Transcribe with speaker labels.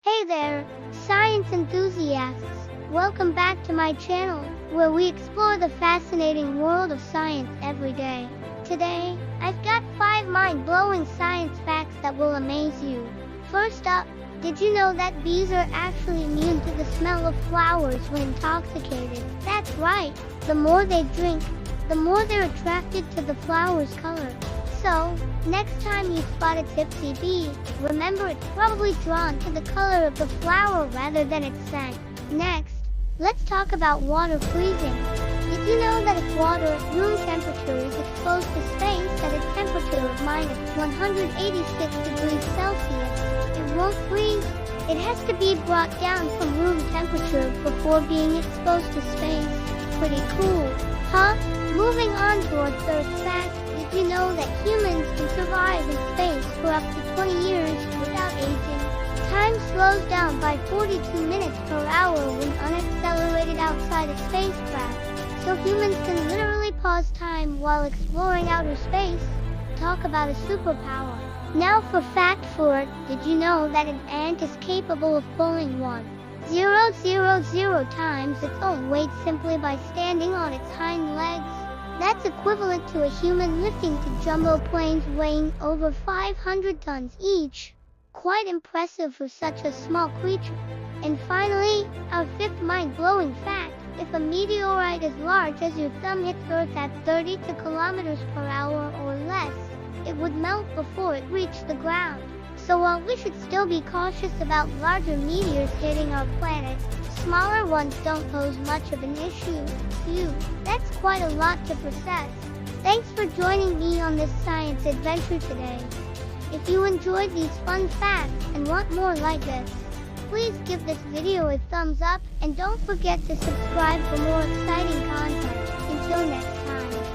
Speaker 1: Hey there, science enthusiasts! Welcome back to my channel, where we explore the fascinating world of science every day. Today, I've got 5 mind-blowing science facts that will amaze you. First up, did you know that bees are actually immune to the smell of flowers when intoxicated? That's right, the more they drink, the more they're attracted to the flower's color. So, next time you spot a tipsy bee, remember it's probably drawn to the color of the flower rather than its scent. Next, let's talk about water freezing. Did you know that if water at room temperature is exposed to space at a temperature of minus 186 degrees Celsius, it won't freeze? It has to be brought down from room temperature before being exposed to space. Pretty cool, huh? Moving on to our third fact. Did you know that humans can survive in space for up to 20 years without aging? Time slows down by 42 minutes per hour when unaccelerated outside a spacecraft, so humans can literally pause time while exploring outer space. Talk about a superpower. Now for fact 4, did you know that an ant is capable of pulling 1,000 times its own weight simply by standing on its hind legs? That's equivalent to a human lifting two jumbo planes weighing over 500 tons each. Quite impressive for such a small creature. And finally, our 5th mind-blowing fact. If a meteorite as large as your thumb hits Earth at 32 kilometers per hour or less, it would melt before it reached the ground. So while we should still be cautious about larger meteors hitting our planet, smaller ones don't pose much of an issue. Phew, that's quite a lot to process. Thanks for joining me on this science adventure today. If you enjoyed these fun facts and want more like this, please give this video a thumbs up and don't forget to subscribe for more exciting content. Until next time.